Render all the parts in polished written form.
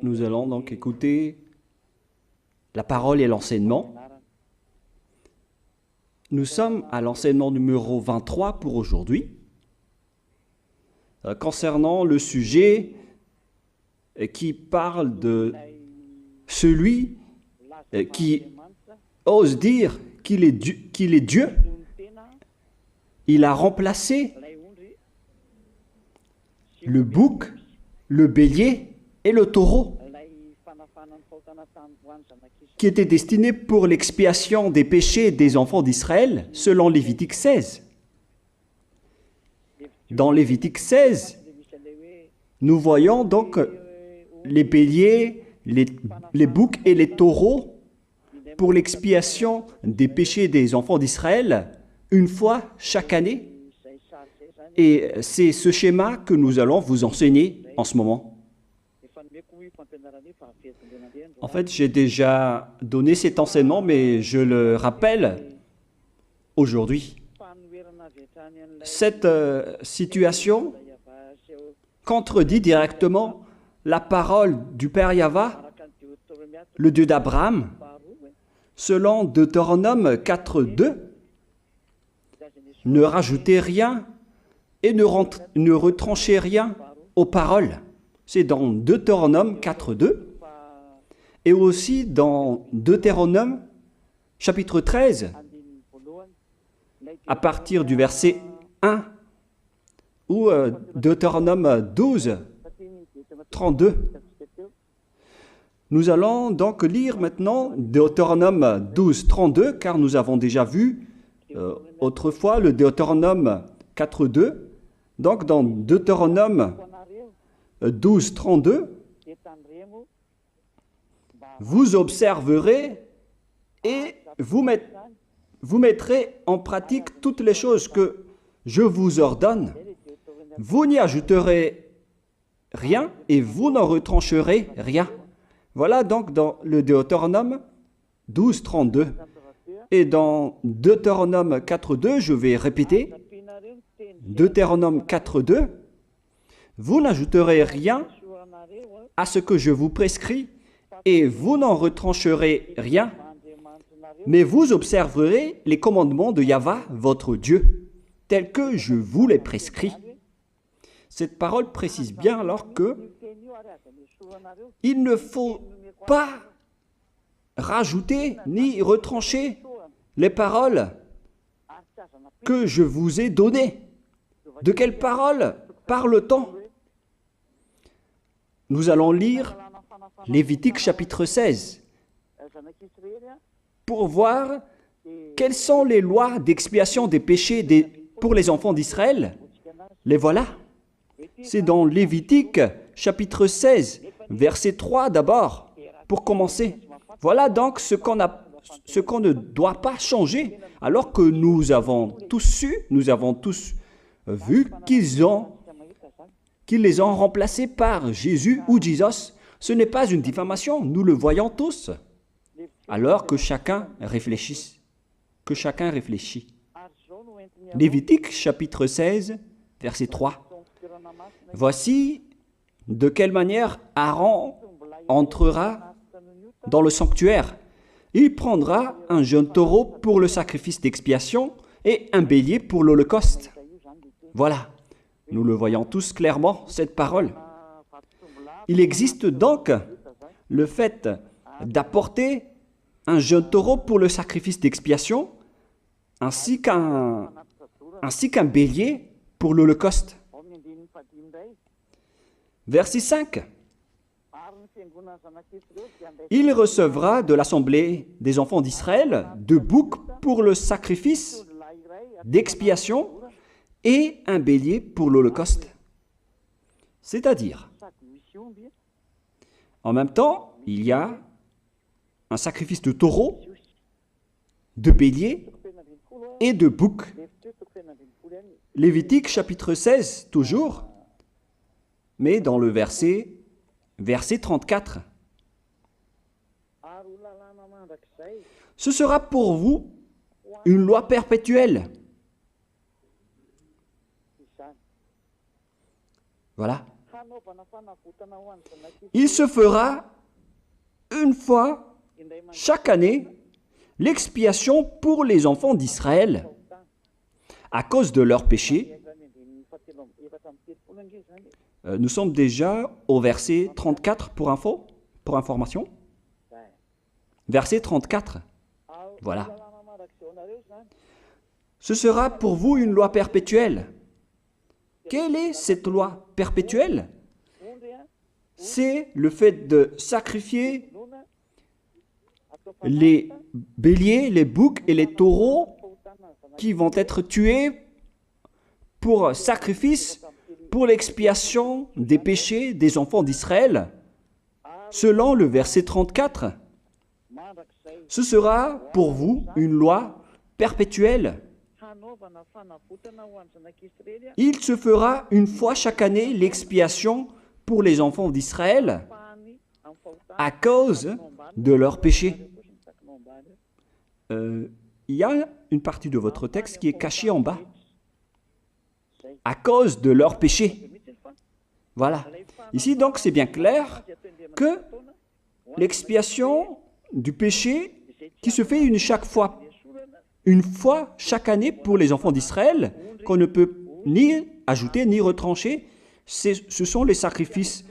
Nous allons donc écouter la parole et l'enseignement. Nous sommes à l'enseignement numéro 23 pour aujourd'hui, concernant le sujet qui parle de celui qui ose dire qu'il est Dieu. Il a remplacé le bouc, le bélier et le taureau, qui étaient destinés pour l'expiation des péchés des enfants d'Israël, selon Lévitique 16. Dans Lévitique 16, nous voyons donc les béliers, les boucs et les taureaux pour l'expiation des péchés des enfants d'Israël, une fois chaque année. Et c'est ce schéma que nous allons vous enseigner en ce moment. En fait, j'ai déjà donné cet enseignement, mais je le rappelle aujourd'hui. Cette situation contredit directement la parole du Père Yahva, le Dieu d'Abraham, selon Deutéronome 4.2. Ne rajoutez rien et ne retranchez rien aux paroles. C'est dans Deutéronome 4.2 et aussi dans Deutéronome chapitre 13, à partir du verset 1, ou Deutéronome 12, 32. Nous allons donc lire maintenant Deutéronome 12, 32, car nous avons déjà vu autrefois le Deutéronome 4.2. Donc dans Deutéronome 12, 32, vous observerez et vous mettrez en pratique toutes les choses que je vous ordonne. Vous n'y ajouterez rien et vous n'en retrancherez rien. Voilà donc dans le Deutéronome 12, 32. Et dans Deutéronome 4.2, je vais répéter, Deutéronome 4.2, vous n'ajouterez rien à ce que je vous prescris et vous n'en retrancherez rien, mais vous observerez les commandements de Yahva, votre Dieu, tels que je vous les prescris. Cette parole précise bien alors que il ne faut pas rajouter ni retrancher les paroles que je vous ai données. De quelles paroles parle-t-on? Nous allons lire Lévitique chapitre 16 pour voir quelles sont les lois d'expiation des péchés pour les enfants d'Israël. Les voilà. C'est dans Lévitique chapitre 16, verset 3 d'abord, pour commencer. Voilà donc ce qu'on ne doit pas changer, alors que nous avons tous su, nous avons tous vu qu'ils les ont remplacés par Jésus ou Jesus. Ce n'est pas une diffamation, nous le voyons tous. Alors que chacun réfléchisse. Lévitique chapitre 16, verset 3. Voici de quelle manière Aaron entrera dans le sanctuaire. Il prendra un jeune taureau pour le sacrifice d'expiation et un bélier pour l'holocauste. Voilà, nous le voyons tous clairement, cette parole. Il existe donc le fait d'apporter un jeune taureau pour le sacrifice d'expiation, ainsi qu'un bélier pour l'holocauste. Verset 5. Il recevra de l'assemblée des enfants d'Israël 2 boucs pour le sacrifice d'expiation et un bélier pour l'holocauste. C'est-à-dire, en même temps, il y a un sacrifice de taureau, de bélier et de bouc. Lévitique chapitre 16, toujours, mais dans le verset 34. Ce sera pour vous une loi perpétuelle. Voilà. Il se fera une fois chaque année l'expiation pour les enfants d'Israël à cause de leurs péchés. Nous sommes déjà au verset 34 pour information. Verset 34. Voilà. Ce sera pour vous une loi perpétuelle. Quelle est cette loi perpétuelle? C'est le fait de sacrifier les béliers, les boucs et les taureaux qui vont être tués pour sacrifice, pour l'expiation des péchés des enfants d'Israël. Selon le verset 34, ce sera pour vous une loi perpétuelle. Il se fera une fois chaque année l'expiation pour les enfants d'Israël à cause de leurs péchés. Il y a une partie de votre texte qui est cachée en bas. À cause de leurs péchés. Voilà. Ici, donc, c'est bien clair que l'expiation du péché qui se fait une fois chaque année pour les enfants d'Israël, qu'on ne peut ni ajouter ni retrancher, ce sont les sacrifices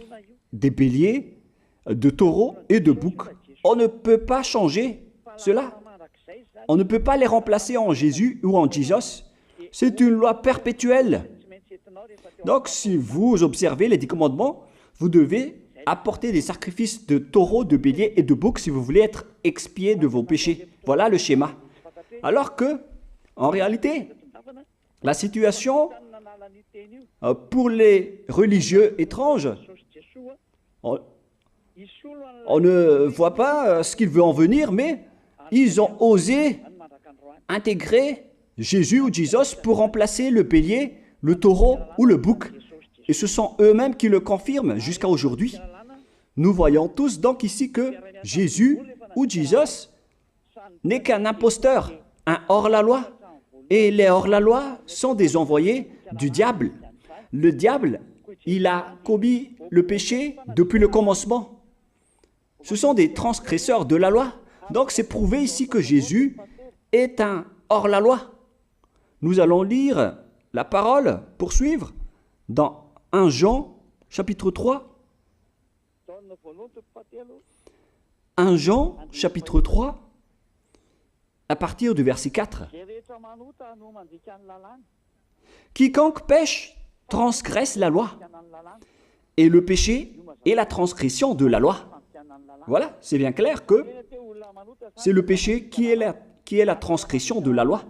des béliers, de taureaux et de boucs. On ne peut pas changer cela. On ne peut pas les remplacer en Jésus ou en Jesus. C'est une loi perpétuelle. Donc, si vous observez les 10 commandements, vous devez apporter des sacrifices de taureaux, de béliers et de boucs si vous voulez être expié de vos péchés. Voilà le schéma. Alors que, en réalité, la situation pour les religieux étranges, on ne voit pas ce qu'il veut en venir, mais ils ont osé intégrer Jésus ou Jesus pour remplacer le bélier, le taureau ou le bouc. Et ce sont eux-mêmes qui le confirment jusqu'à aujourd'hui. Nous voyons tous donc ici que Jésus ou Jesus n'est qu'un imposteur, un hors-la-loi. Et les hors-la-loi sont des envoyés du diable. Le diable, il a commis le péché depuis le commencement. Ce sont des transgresseurs de la loi. Donc c'est prouvé ici que Jésus est un hors-la-loi. Nous allons lire la parole, poursuivre, dans 1 Jean, chapitre 3. 1 Jean, chapitre 3, à partir du verset 4. Quiconque pêche transgresse la loi, et le péché est la transgression de la loi. Voilà, c'est bien clair que c'est le péché qui est la transgression de la loi.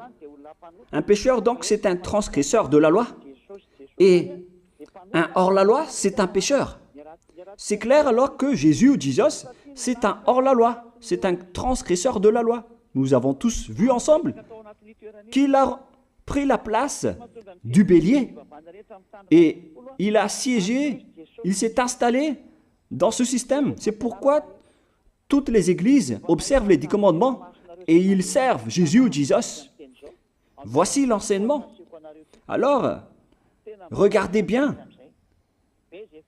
Un pécheur, donc, c'est un transgresseur de la loi. Et un hors-la-loi, c'est un pécheur. C'est clair alors que Jésus ou Jesus, c'est un hors-la-loi, c'est un transgresseur de la loi. Nous avons tous vu ensemble qu'il a pris la place du bélier et il a siégé, il s'est installé dans ce système. C'est pourquoi toutes les églises observent les 10 commandements et ils servent Jésus ou Jesus. Voici l'enseignement. Alors, regardez bien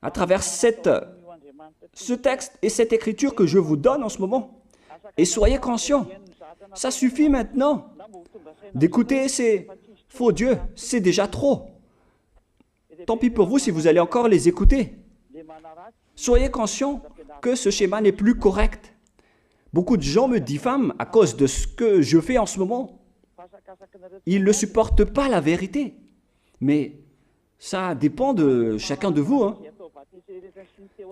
à travers ce texte et cette écriture que je vous donne en ce moment. Et soyez conscients, ça suffit maintenant d'écouter ces faux dieux, c'est déjà trop. Tant pis pour vous si vous allez encore les écouter. Soyez conscients que ce schéma n'est plus correct. Beaucoup de gens me diffament à cause de ce que je fais en ce moment. Ils ne supportent pas la vérité. Mais ça dépend de chacun de vous.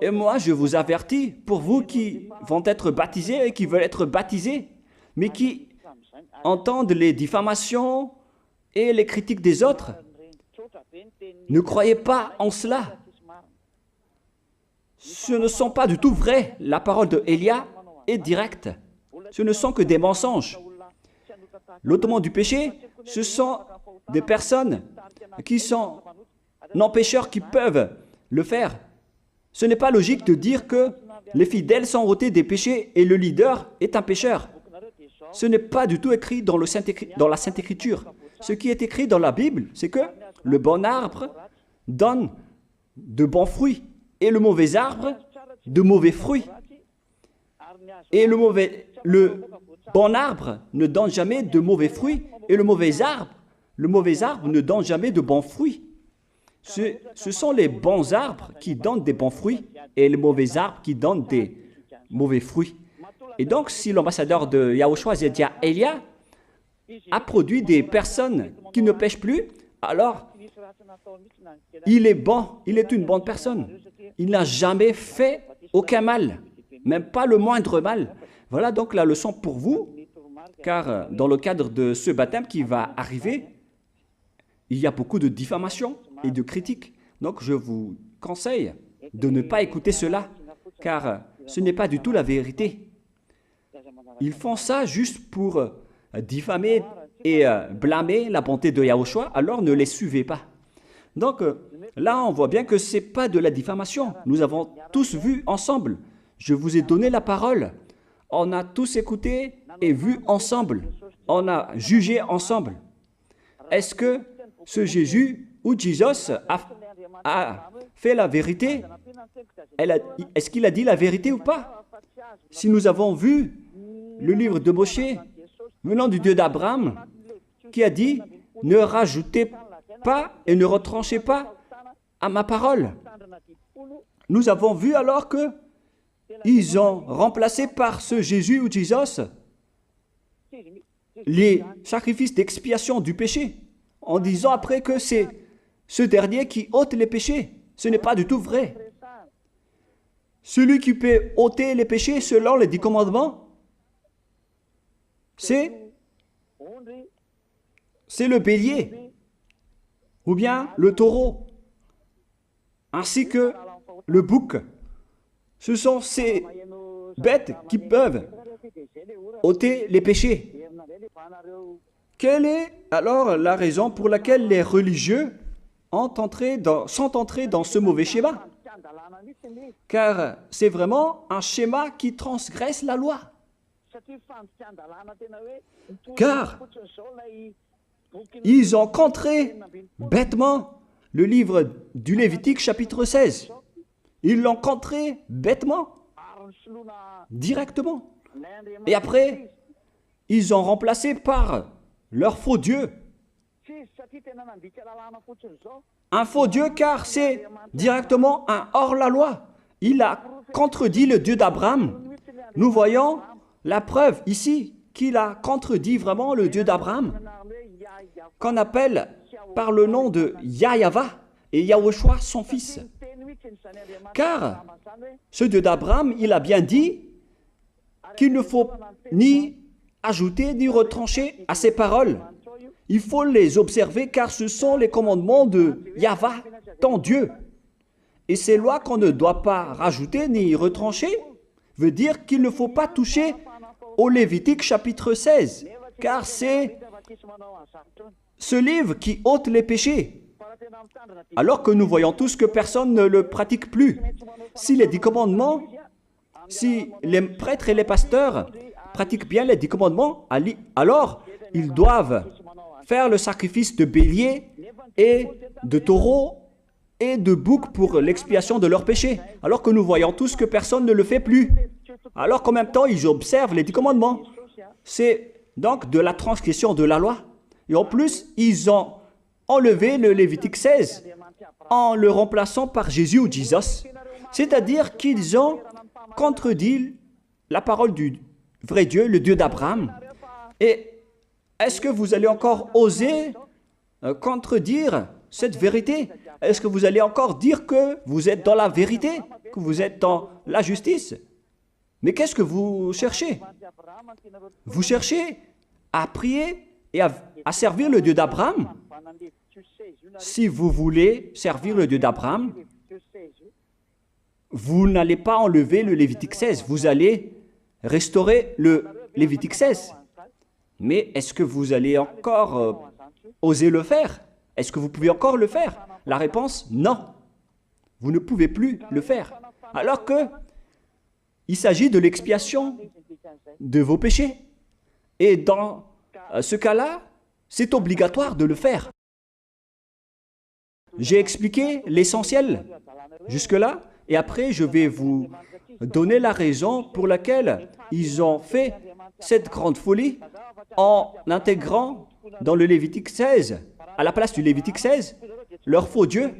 Et moi, je vous avertis, pour vous qui vont être baptisés et qui veulent être baptisés, mais qui entendent les diffamations et les critiques des autres, ne croyez pas en cela. Ce ne sont pas du tout vrai. La parole de Élia est directe. Ce ne sont que des mensonges. L'ôtement du péché, ce sont des personnes qui sont non-pécheurs qui peuvent le faire. Ce n'est pas logique de dire que les fidèles sont ôtés des péchés et le leader est un pécheur. Ce n'est pas du tout écrit dans la Sainte Écriture. Ce qui est écrit dans la Bible, c'est que le bon arbre donne de bons fruits et le mauvais arbre de mauvais fruits. Et le bon arbre ne donne jamais de mauvais fruits et le mauvais arbre ne donne jamais de bons fruits. Ce sont les bons arbres qui donnent des bons fruits et les mauvais arbres qui donnent des mauvais fruits. Et donc, si l'ambassadeur de Yahushua, Zedia Elia, a produit des personnes qui ne pêchent plus, alors il est bon, il est une bonne personne. Il n'a jamais fait aucun mal, même pas le moindre mal. Voilà donc la leçon pour vous, car dans le cadre de ce baptême qui va arriver, il y a beaucoup de diffamation et de critiques. Donc je vous conseille de ne pas écouter cela, car ce n'est pas du tout la vérité. Ils font ça juste pour diffamer et blâmer la bonté de Yahushua, alors ne les suivez pas. Donc là, on voit bien que ce n'est pas de la diffamation. Nous avons tous vu ensemble. Je vous ai donné la parole. On a tous écouté et vu ensemble. On a jugé ensemble. Est-ce que ce Jésus ou Jésus a fait la vérité? Est-ce qu'il a dit la vérité ou pas? Si nous avons vu le livre de Moshe venant du Dieu d'Abraham qui a dit « Ne rajoutez pas et ne retranchez pas à ma parole ». Nous avons vu alors que ils ont remplacé par ce Jésus ou Jésus les sacrifices d'expiation du péché en disant après que c'est ce dernier qui ôte les péchés. Ce n'est pas du tout vrai. Celui qui peut ôter les péchés selon les 10 commandements, c'est le bélier ou bien le taureau, ainsi que le bouc. Ce sont ces bêtes qui peuvent ôter les péchés. Quelle est alors la raison pour laquelle les religieux sont entrés dans ce mauvais schéma? Car c'est vraiment un schéma qui transgresse la loi. Car ils ont contré bêtement le livre du Lévitique chapitre 16. Ils l'ont contré bêtement, directement. Et après, ils ont remplacé par leur faux Dieu. Un faux Dieu car c'est directement un hors-la-loi. Il a contredit le Dieu d'Abraham. Nous voyons la preuve ici qu'il a contredit vraiment le Dieu d'Abraham, qu'on appelle par le nom de Yahava et Yahushua son fils. Car ce Dieu d'Abraham, il a bien dit qu'il ne faut ni ajouter ni retrancher à ses paroles. Il faut les observer car ce sont les commandements de Yahva, ton Dieu. Et ces lois qu'on ne doit pas rajouter ni retrancher veut dire qu'il ne faut pas toucher au Lévitique chapitre 16, car c'est ce livre qui ôte les péchés. Alors que nous voyons tous que personne ne le pratique plus. Si les 10 commandements, si les prêtres et les pasteurs pratiquent bien les 10 commandements, alors ils doivent faire le sacrifice de bélier et de taureau et de bouc pour l'expiation de leurs péchés. Alors que nous voyons tous que personne ne le fait plus. Alors qu'en même temps, ils observent les 10 commandements. C'est donc de la transgression de la loi. Et en plus, ils ont enlevé le Lévitique 16 en le remplaçant par Jésus ou Jésus. C'est-à-dire qu'ils ont contredit la parole du vrai Dieu, le Dieu d'Abraham. Et est-ce que vous allez encore oser contredire cette vérité? Est-ce que vous allez encore dire que vous êtes dans la vérité, que vous êtes dans la justice? Mais qu'est-ce que vous cherchez? Vous cherchez à prier et à servir le Dieu d'Abraham. Si vous voulez servir le Dieu d'Abraham, vous n'allez pas enlever le Lévitique 16, vous allez restaurer le Lévitique 16. Mais est-ce que vous allez encore oser le faire? Est-ce que vous pouvez encore le faire? La réponse, non. Vous ne pouvez plus le faire. Alors que il s'agit de l'expiation de vos péchés. Et dans ce cas-là, c'est obligatoire de le faire. J'ai expliqué l'essentiel jusque-là, et après je vais vous donner la raison pour laquelle ils ont fait cette grande folie en intégrant dans le Lévitique 16, à la place du Lévitique 16, leur faux Dieu.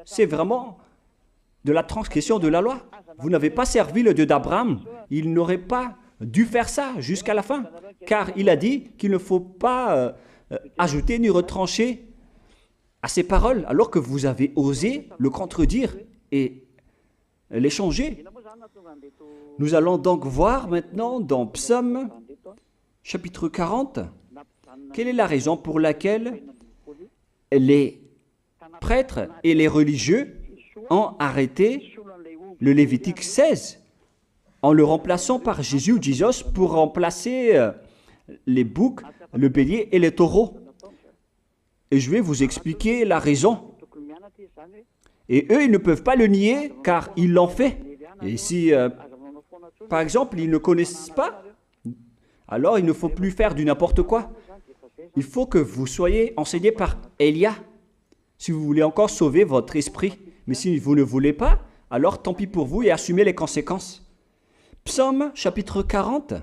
C'est vraiment de la transgression de la loi. Vous n'avez pas servi le Dieu d'Abraham. Il n'aurait pas dû faire ça jusqu'à la fin, car il a dit qu'il ne faut pas ajouter ni retrancher à ses paroles, alors que vous avez osé le contredire et les changer. Nous allons donc voir maintenant dans Psaume chapitre 40, quelle est la raison pour laquelle les prêtres et les religieux ont arrêté le Lévitique 16 en le remplaçant par Jésus ou Jesus pour remplacer les boucs, le bélier et les taureaux. Et je vais vous expliquer la raison. Et eux, ils ne peuvent pas le nier car ils l'ont fait. Et si, par exemple, ils ne connaissent pas, alors il ne faut plus faire du n'importe quoi. Il faut que vous soyez enseigné par Élia, si vous voulez encore sauver votre esprit. Mais si vous ne voulez pas, alors tant pis pour vous et assumez les conséquences. Psaume chapitre 40,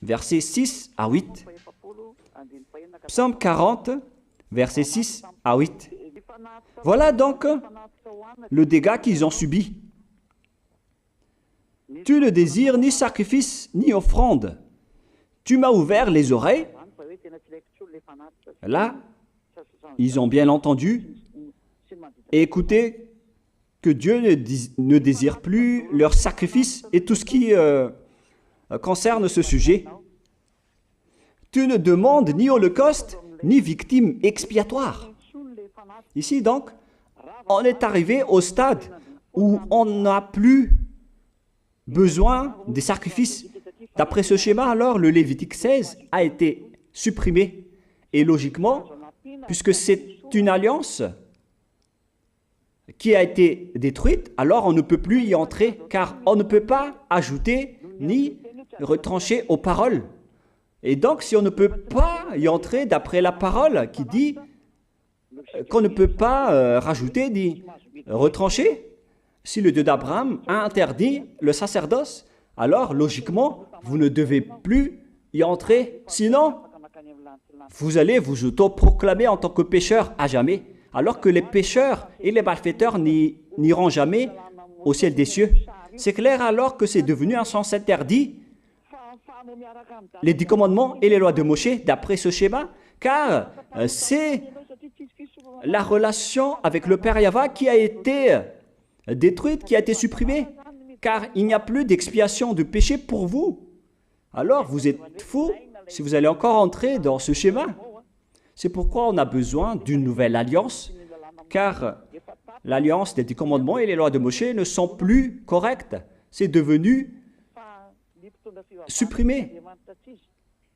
versets 6 à 8. Psaume 40, versets 6 à 8. Voilà donc le dégât qu'ils ont subi. Tu ne désires ni sacrifice ni offrande. Tu m'as ouvert les oreilles. Là, ils ont bien entendu et écouté que Dieu ne désire plus leur sacrifice et tout ce qui concerne ce sujet. Tu ne demandes ni holocauste, ni victime expiatoire. Ici donc, on est arrivé au stade où on n'a plus besoin des sacrifices. D'après ce schéma, alors, le Lévitique 16 a été supprimé. Et logiquement, puisque c'est une alliance qui a été détruite, alors on ne peut plus y entrer, car on ne peut pas ajouter ni retrancher aux paroles. Et donc, si on ne peut pas y entrer d'après la parole qui dit qu'on ne peut pas rajouter ni retrancher, si le Dieu d'Abraham a interdit le sacerdoce, alors logiquement, vous ne devez plus y entrer. Sinon, vous allez vous autoproclamer en tant que pécheur à jamais, alors que les pécheurs et les malfaiteurs n'iront jamais au ciel des cieux. C'est clair alors que c'est devenu un sens interdit, les 10 commandements et les lois de Moïse, d'après ce schéma, car c'est la relation avec le Père Yahva qui a été détruite, qui a été supprimée, car il n'y a plus d'expiation de péché pour vous. Alors vous êtes fous si vous allez encore entrer dans ce schéma. C'est pourquoi on a besoin d'une nouvelle alliance, car l'alliance des 10 commandements et les lois de Moïse ne sont plus correctes. C'est devenu supprimé,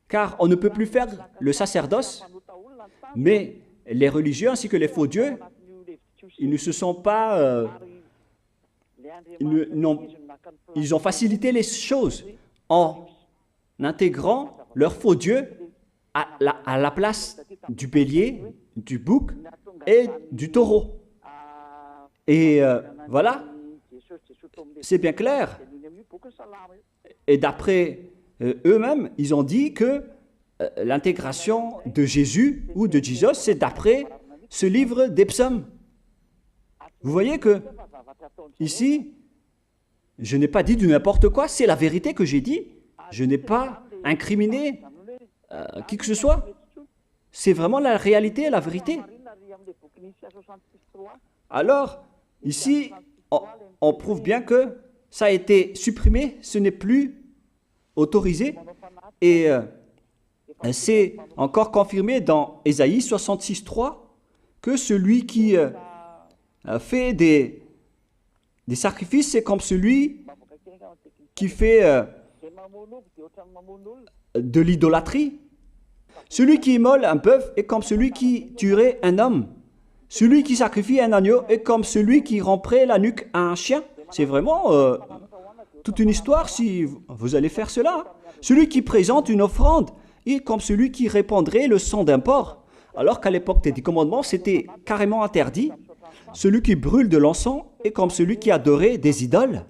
car on ne peut plus faire le sacerdoce, mais les religieux ainsi que les faux dieux, ils ne se sont pas... ils ont facilité les choses en intégrant leur faux dieu à la place du bélier, du bouc et du taureau. Et voilà, c'est bien clair. Et d'après eux-mêmes, ils ont dit que l'intégration de Jésus ou de Jesus, c'est d'après ce livre des psaumes. Vous voyez que ici, je n'ai pas dit du n'importe quoi, c'est la vérité que j'ai dit. Je n'ai pas incriminé qui que ce soit. C'est vraiment la réalité, la vérité. Alors, ici, on prouve bien que ça a été supprimé, ce n'est plus autorisé. Et c'est encore confirmé dans Ésaïe 66, 3, que celui qui fait des sacrifices, c'est comme celui qui fait de l'idolâtrie. Celui qui immole un bœuf est comme celui qui tuerait un homme. Celui qui sacrifie un agneau est comme celui qui romperait la nuque à un chien. C'est vraiment toute une histoire si vous allez faire cela. Celui qui présente une offrande est comme celui qui répandrait le sang d'un porc. Alors qu'à l'époque des 10 commandements, c'était carrément interdit. celui qui brûle de l'encens est comme celui qui adorait des idoles.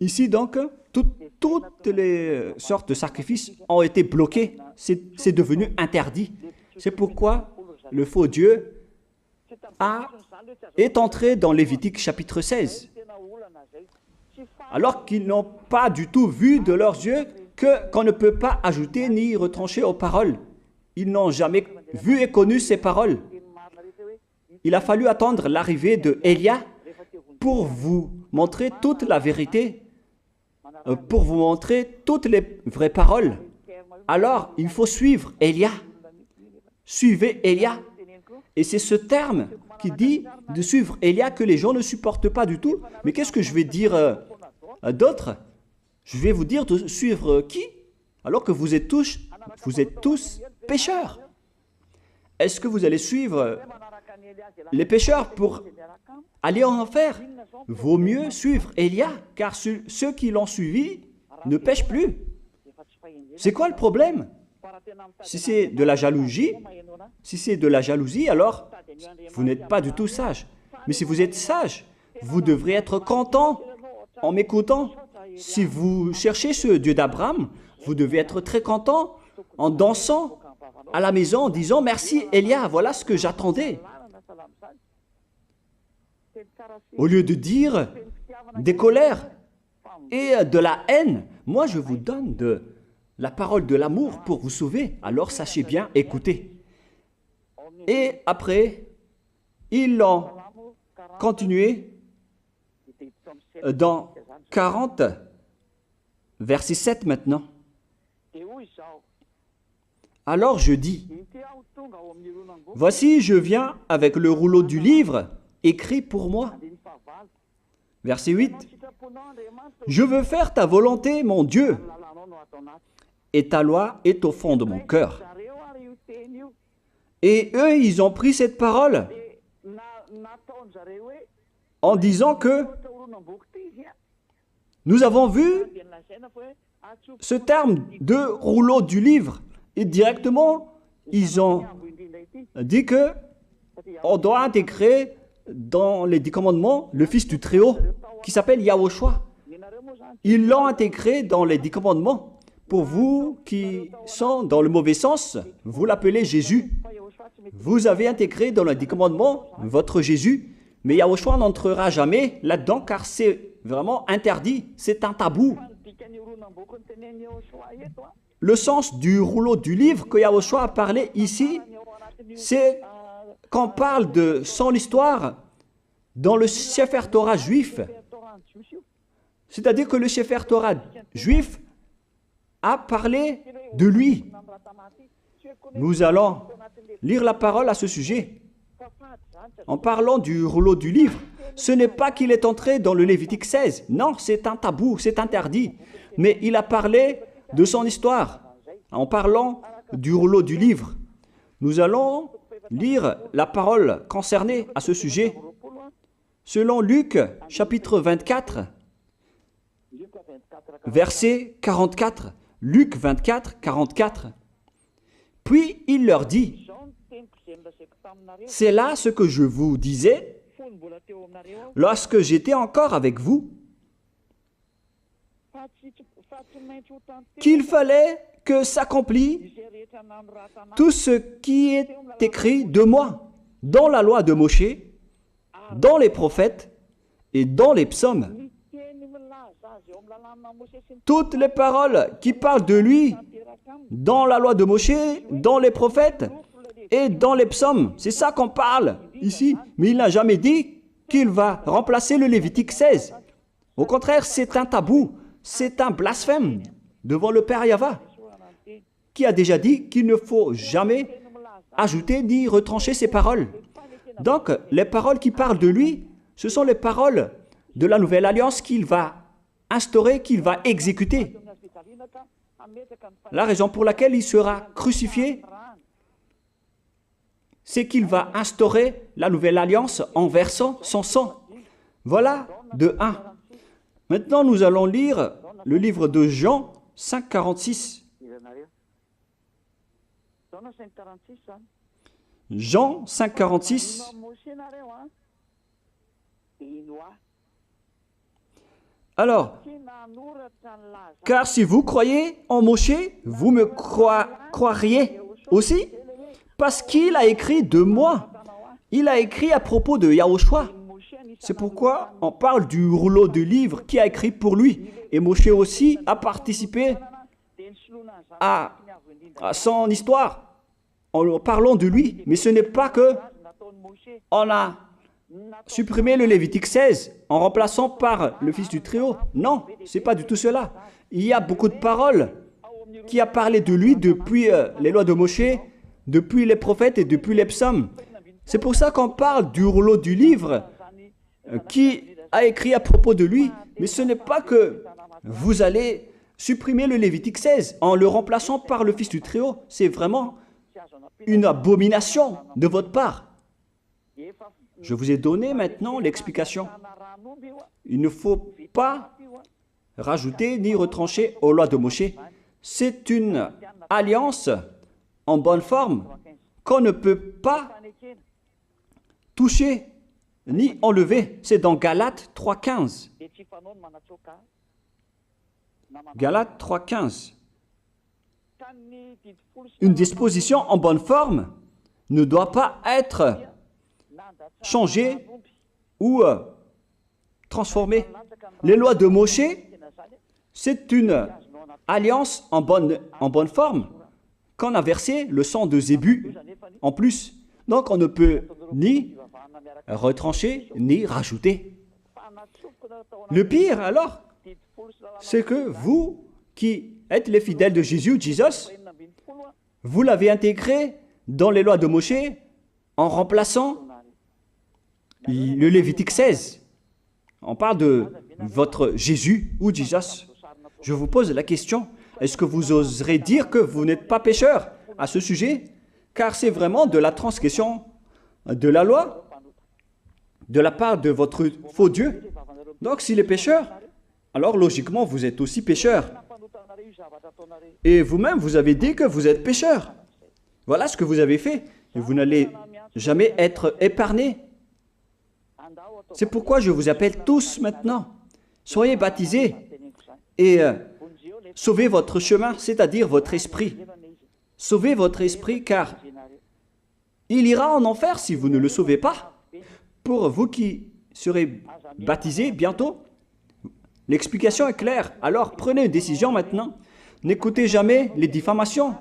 Ici donc, toutes les sortes de sacrifices ont été bloqués. C'est devenu interdit. C'est pourquoi le faux Dieu est entré dans Lévitique chapitre 16. Alors qu'ils n'ont pas du tout vu de leurs yeux qu'on ne peut pas ajouter ni retrancher aux paroles. Ils n'ont jamais vu et connu ces paroles. Il a fallu attendre l'arrivée de Élia pour vous montrer toute la vérité, pour vous montrer toutes les vraies paroles. Alors, il faut suivre Élia. Suivez Élia. Et c'est ce terme qui dit de suivre Élia que les gens ne supportent pas du tout. Mais qu'est-ce que je vais dire d'autre? Je vais vous dire de suivre qui? Alors que vous êtes tous pécheurs. Est-ce que vous allez suivre les pécheurs pour aller en enfer? Vaut mieux suivre Élia, car ceux qui l'ont suivi ne pêchent plus. C'est quoi le problème? Si c'est de la jalousie, alors vous n'êtes pas du tout sage. Mais si vous êtes sage, vous devrez être content en m'écoutant. Si vous cherchez ce Dieu d'Abraham, vous devez être très content en dansant à la maison en disant « Merci Élia, voilà ce que j'attendais ». Au lieu de dire des colères et de la haine, moi je vous donne de la parole de l'amour pour vous sauver. Alors sachez bien écouter. Et après, ils l'ont continué dans 40, verset 7 maintenant. Alors je dis, voici je viens avec le rouleau du livre écrit pour moi. Verset 8, je veux faire ta volonté, mon Dieu, et ta loi est au fond de mon cœur. Et eux, ils ont pris cette parole en disant que nous avons vu ce terme de rouleau du livre et directement, ils ont dit que on doit intégrer dans les 10 commandements le Fils du Très-Haut qui s'appelle Yahushua. Ils l'ont intégré dans les 10 commandements. Pour vous qui sont dans le mauvais sens, vous l'appelez Jésus. Vous avez intégré dans les 10 commandements votre Jésus, mais Yahushua n'entrera jamais là-dedans car c'est vraiment interdit, c'est un tabou. Le sens du rouleau du livre que Yahushua a parlé ici, c'est qu'on parle de son histoire dans le Sefer Torah juif. C'est-à-dire que le Sefer Torah juif a parlé de lui. Nous allons lire la parole à ce sujet. En parlant du rouleau du livre, ce n'est pas qu'il est entré dans le Lévitique 16. Non, c'est un tabou, c'est interdit. Mais il a parlé de son histoire. En parlant du rouleau du livre, nous allons lire la parole concernée à ce sujet. Selon Luc, chapitre 24, verset 44. Luc 24, 44. Puis il leur dit, « C'est là ce que je vous disais lorsque j'étais encore avec vous, qu'il fallait que s'accomplisse tout ce qui est écrit de moi dans la loi de Moïse, dans les prophètes et dans les psaumes. » Toutes les paroles qui parlent de lui dans la loi de Moïse, dans les prophètes et dans les psaumes. C'est ça qu'on parle ici. Mais il n'a jamais dit qu'il va remplacer le Lévitique 16. Au contraire, c'est un tabou, c'est un blasphème devant le Père Yahva, qui a déjà dit qu'il ne faut jamais ajouter ni retrancher ses paroles. Donc, les paroles qui parlent de lui, ce sont les paroles de la nouvelle alliance qu'il va instaurer, qu'il va exécuter. La raison pour laquelle il sera crucifié, c'est qu'il va instaurer la nouvelle alliance en versant son sang. Voilà de 1. Maintenant, nous allons lire le livre de Jean 5, 46. Jean 5, 46. Alors, car si vous croyez en Moshe, vous me croiriez aussi, parce qu'il a écrit de moi. Il a écrit à propos de Yahushua. C'est pourquoi on parle du rouleau de livres qui a écrit pour lui. Et Moshe aussi a participé à son histoire en parlant de lui. Mais ce n'est pas que on a supprimé le Lévitique 16 en remplaçant par le fils du Très-Haut. Non, ce n'est pas du tout cela. Il y a beaucoup de paroles qui a parlé de lui depuis les lois de Moshe, depuis les prophètes et depuis les psaumes. C'est pour ça qu'on parle du rouleau du livre qui a écrit à propos de lui. Mais ce n'est pas que vous allez supprimer le Lévitique 16 en le remplaçant par le fils du Très-Haut. C'est vraiment une abomination de votre part. Je vous ai donné maintenant l'explication. Il ne faut pas rajouter ni retrancher aux lois de Moshe. C'est une alliance en bonne forme qu'on ne peut pas toucher ni enlever. C'est dans Galates 3,15. Galates 3,15. Une disposition en bonne forme ne doit pas être changée ou transformée. Les lois de Moshe, c'est une alliance en bonne forme qu'on a versé le sang de Zébu en plus. Donc on ne peut ni retrancher ni rajouter. Le pire alors, c'est que vous qui êtes les fidèles de Jésus, vous l'avez intégré dans les lois de Moshe en remplaçant le Lévitique 16. On parle de votre Jésus ou Jesus. Je vous pose la question, est-ce que vous oserez dire que vous n'êtes pas pécheur à ce sujet? Car c'est vraiment de la transgression de la loi de la part de votre faux Dieu. Donc s'il est pécheur, alors logiquement vous êtes aussi pécheur. Et vous-même, vous avez dit que vous êtes pécheur. Voilà ce que vous avez fait. Et vous n'allez jamais être épargné. C'est pourquoi je vous appelle tous maintenant. Soyez baptisés et sauvez votre chemin, c'est-à-dire votre esprit. Sauvez votre esprit car il ira en enfer si vous ne le sauvez pas. Pour vous qui serez baptisés bientôt, l'explication est claire. Alors prenez une décision maintenant. N'écoutez jamais les diffamations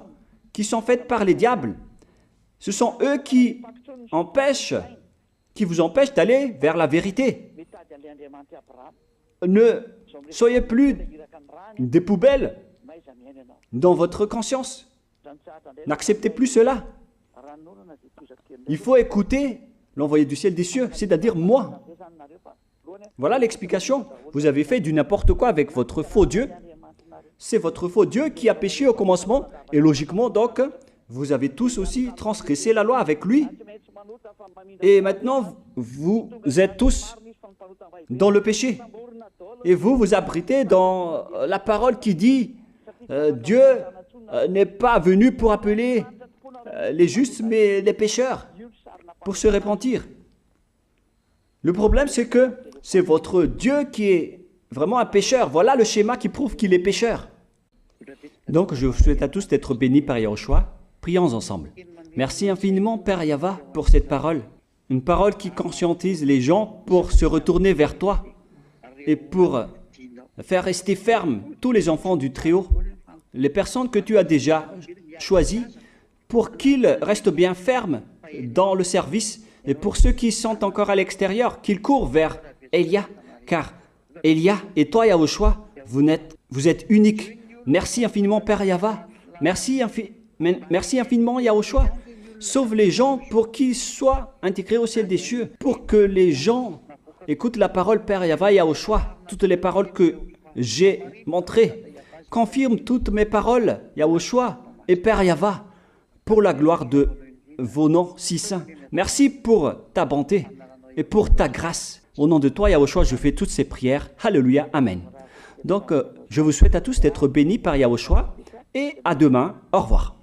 qui sont faites par les diables. Ce sont eux qui vous empêchent d'aller vers la vérité. Ne soyez plus des poubelles dans votre conscience. N'acceptez plus cela. Il faut écouter l'envoyé du ciel des cieux, c'est-à-dire moi. Voilà l'explication. Vous avez fait du n'importe quoi avec votre faux Dieu. C'est votre faux Dieu qui a péché au commencement. Et logiquement, donc, vous avez tous aussi transgressé la loi avec lui. Et maintenant, vous êtes tous dans le péché. Et vous vous abritez dans la parole qui dit Dieu n'est pas venu pour appeler les justes, mais les pécheurs, pour se repentir. Le problème, c'est que c'est votre Dieu qui est vraiment un pécheur. Voilà le schéma qui prouve qu'il est pécheur. Donc, je vous souhaite à tous d'être bénis par Yahushua. Prions ensemble. Merci infiniment, Père Yahva, pour cette parole. Une parole qui conscientise les gens pour se retourner vers toi et pour faire rester fermes tous les enfants du Très-Haut, les personnes que tu as déjà choisies, pour qu'ils restent bien fermes dans le service, et pour ceux qui sont encore à l'extérieur, qu'ils courent vers Elia, car Elia et toi, Yahushua, vous êtes uniques. Merci infiniment, Père Yahva. Merci infiniment, Yahushua. Sauve les gens pour qu'ils soient intégrés au ciel des cieux, pour que les gens écoutent la parole, Père Yahva, Yahushua, toutes les paroles que j'ai montrées. Confirme toutes mes paroles, Yahushua et Père Yahva, pour la gloire de vos noms si saints. Merci pour ta bonté et pour ta grâce. Au nom de toi, Yahushua, je fais toutes ces prières. Alléluia, Amen. Donc, je vous souhaite à tous d'être bénis par Yahushua et à demain. Au revoir.